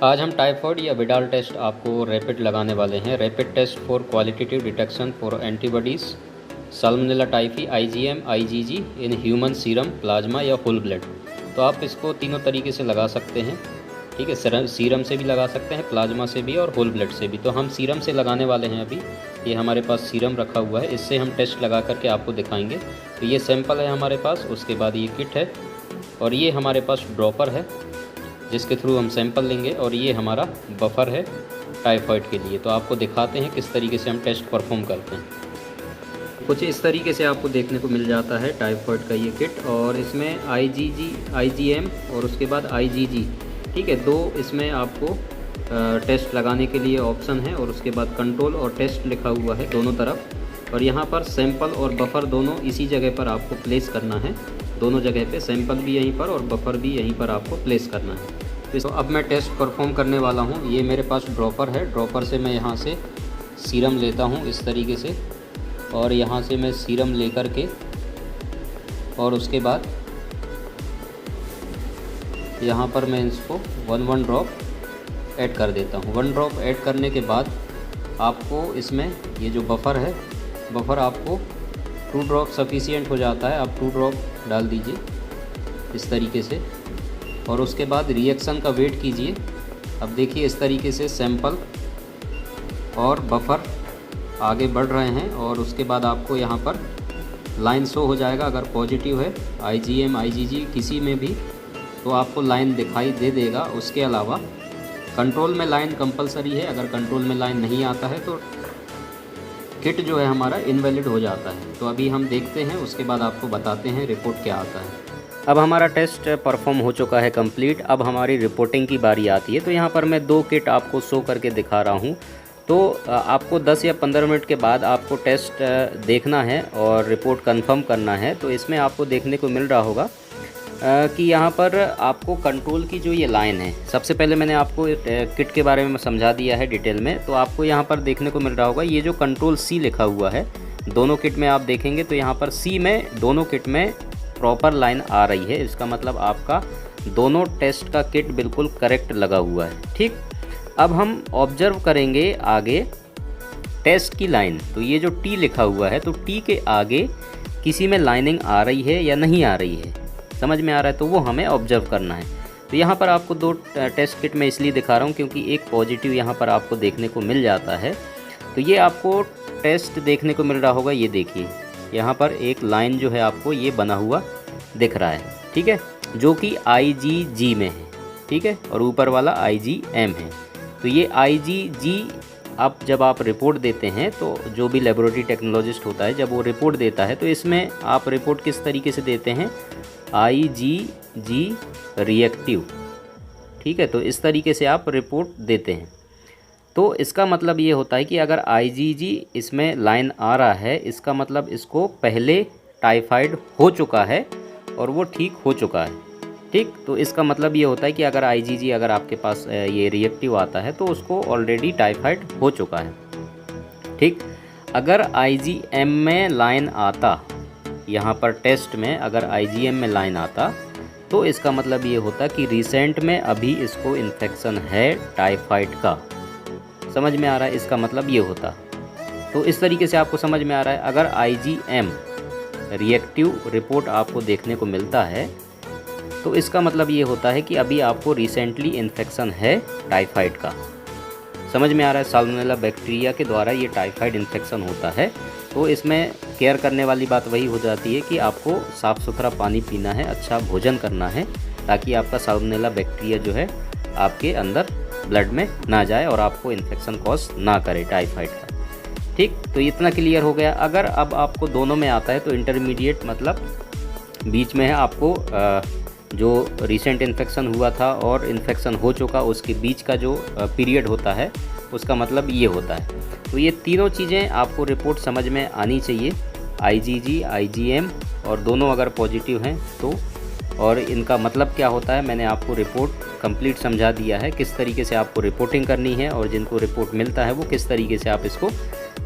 आज हम टाइफाइड या विडाल टेस्ट आपको रैपिड लगाने वाले हैं। Rapid test for qualitative detection for antibodies salmonella typhi IgM IgG in human serum plasma या होल ब्लड। तो आप इसको तीनों तरीके से लगा सकते हैं, ठीक है। सीरम से भी लगा सकते हैं, प्लाज्मा से भी और होल ब्लड से भी। तो हम सीरम से लगाने वाले हैं। अभी ये हमारे पास सीरम रखा हुआ है, इससे हम टेस्ट लगा करके आपको दिखाएंगे। तो ये सैंपल है हमारे पास, उसके बाद ये किट है और ये हमारे पास ड्रॉपर है जिसके थ्रू हम सैंपल लेंगे, और ये हमारा बफर है टाइफाइड के लिए। तो आपको दिखाते हैं किस तरीके से हम टेस्ट परफॉर्म करते हैं। कुछ इस तरीके से आपको देखने को मिल जाता है टाइफाइड का ये किट, और इसमें आईजीजी आईजीएम और उसके बाद आईजीजी, ठीक है। दो इसमें आपको टेस्ट लगाने के लिए ऑप्शन है, और उसके बाद कंट्रोल और टेस्ट लिखा हुआ है दोनों तरफ। और यहाँ पर सैंपल और बफर दोनों इसी जगह पर आपको प्लेस करना है, दोनों जगह पे सैंपल भी यहीं पर और बफर भी यहीं पर आपको प्लेस करना है। तो अब मैं टेस्ट परफॉर्म करने वाला हूँ। ये मेरे पास ड्रॉपर है, ड्रॉपर से मैं यहाँ से सीरम लेता हूँ इस तरीके से, और यहाँ से मैं सीरम लेकर के और उसके बाद यहाँ पर मैं इसको 1 ड्रॉप ऐड कर देता हूँ। 1 ड्रॉप ऐड करने के बाद आपको इसमें ये जो बफर है, बफर आपको 2 ड्रॉप सफिशिएंट हो जाता है। आप 2 ड्रॉप डाल दीजिए इस तरीके से, और उसके बाद रिएक्शन का वेट कीजिए। अब देखिए इस तरीके से सैंपल और बफर आगे बढ़ रहे हैं, और उसके बाद आपको यहाँ पर लाइन शो हो जाएगा। अगर पॉजिटिव है आईजीएम आईजीजी किसी में भी तो आपको लाइन दिखाई दे देगा। उसके अलावा कंट्रोल में लाइन कंपलसरी है, अगर कंट्रोल में लाइन नहीं आता है तो किट जो है हमारा इनवैलिड हो जाता है। तो अभी हम देखते हैं, उसके बाद आपको बताते हैं रिपोर्ट क्या आता है। अब हमारा टेस्ट परफॉर्म हो चुका है कंप्लीट। अब हमारी रिपोर्टिंग की बारी आती है। तो यहाँ पर मैं 2 किट आपको शो करके दिखा रहा हूँ। तो आपको 10 या 15 मिनट के बाद आपको टेस्ट देखना है और रिपोर्ट कंफर्म करना है। तो इसमें आपको देखने को मिल रहा होगा कि यहाँ पर आपको कंट्रोल की जो ये लाइन है, सबसे पहले मैंने आपको किट के बारे में समझा दिया है डिटेल में। तो आपको यहाँ पर देखने को मिल रहा होगा ये जो कंट्रोल सी लिखा हुआ है, दोनों किट में आप देखेंगे तो यहाँ पर सी में दोनों किट में प्रॉपर लाइन आ रही है। इसका मतलब आपका दोनों टेस्ट का किट बिल्कुल करेक्ट लगा हुआ है, ठीक। अब हम ऑब्जर्व करेंगे आगे टेस्ट की लाइन। तो ये जो टी लिखा हुआ है, तो टी के आगे किसी में लाइनिंग आ रही है या नहीं आ रही है, समझ में आ रहा है, तो वो हमें ऑब्जर्व करना है। तो यहाँ पर आपको 2 टेस्ट किट में इसलिए दिखा रहा हूँ क्योंकि एक पॉजिटिव यहाँ पर आपको देखने को मिल जाता है। तो ये आपको टेस्ट देखने को मिल रहा होगा, ये देखिए यहाँ पर एक लाइन जो है आपको ये बना हुआ दिख रहा है, ठीक है, जो कि आईजीजी में है, ठीक है, और ऊपर वाला आईजीएम है। तो ये आईजीजी आप जब आप रिपोर्ट देते हैं, तो जो भी लेबोरेटरी टेक्नोलॉजिस्ट होता है जब वो रिपोर्ट देता है, तो इसमें आप रिपोर्ट किस तरीके से देते हैं, आईजीजी रिएक्टिव, ठीक है। तो इस तरीके से आप रिपोर्ट देते हैं। तो इसका मतलब ये होता है कि अगर आईजीजी इसमें लाइन आ रहा है, इसका मतलब इसको पहले टाइफाइड हो चुका है और वो ठीक हो चुका है, ठीक। तो इसका मतलब ये होता है कि अगर आईजीजी अगर आपके पास ये रिएक्टिव आता है तो उसको ऑलरेडी टाइफाइड हो चुका है, ठीक। अगर आईजीएम में लाइन आता, यहाँ पर टेस्ट में अगर आईजीएम में लाइन आता, तो इसका मतलब ये होता कि रिसेंट में अभी इसको इन्फेक्शन है टाइफाइड का, समझ में आ रहा है, इसका मतलब ये होता। तो इस तरीके से आपको समझ में आ रहा है। अगर आईजीएम रिएक्टिव रिपोर्ट आपको देखने को मिलता है तो इसका मतलब ये होता है कि अभी आपको रिसेंटली इन्फेक्शन है टाइफाइड का, समझ में आ रहा है। साल्मोनेला बैक्टीरिया के द्वारा ये टाइफाइड इन्फेक्शन होता है। तो इसमें केयर करने वाली बात वही हो जाती है कि आपको साफ़ सुथरा पानी पीना है, अच्छा भोजन करना है, ताकि आपका साल्मोनेला बैक्टीरिया जो है आपके अंदर ब्लड में ना जाए और आपको इन्फेक्शन कॉज ना करे टाइफाइड का, ठीक। तो इतना क्लियर हो गया। अगर अब आपको दोनों में आता है तो इंटरमीडिएट मतलब बीच में है, आपको जो रिसेंट इन्फेक्शन हुआ था और इन्फेक्शन हो चुका उसके बीच का जो पीरियड होता है, उसका मतलब ये होता है। तो ये तीनों चीज़ें आपको रिपोर्ट समझ में आनी चाहिए, आईजीजी आईजीएम, और दोनों अगर पॉजिटिव हैं तो, और इनका मतलब क्या होता है मैंने आपको रिपोर्ट कंप्लीट समझा दिया है, किस तरीके से आपको रिपोर्टिंग करनी है, और जिनको रिपोर्ट मिलता है वो किस तरीके से आप इसको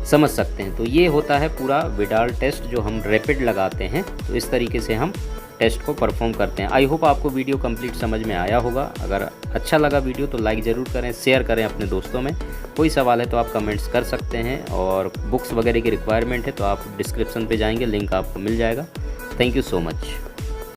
समझ सकते हैं। तो ये होता है पूरा विडाल टेस्ट जो हम रैपिड लगाते हैं। तो इस तरीके से हम टेस्ट को परफॉर्म करते हैं। आई होप आपको वीडियो कंप्लीट समझ में आया होगा। अगर अच्छा लगा वीडियो तो लाइक ज़रूर करें, शेयर करें अपने दोस्तों में। कोई सवाल है तो आप कमेंट्स कर सकते हैं, और बुक्स वगैरह की रिक्वायरमेंट है तो आप डिस्क्रिप्शन पे जाएंगे, लिंक आपको मिल जाएगा। Thank you so much.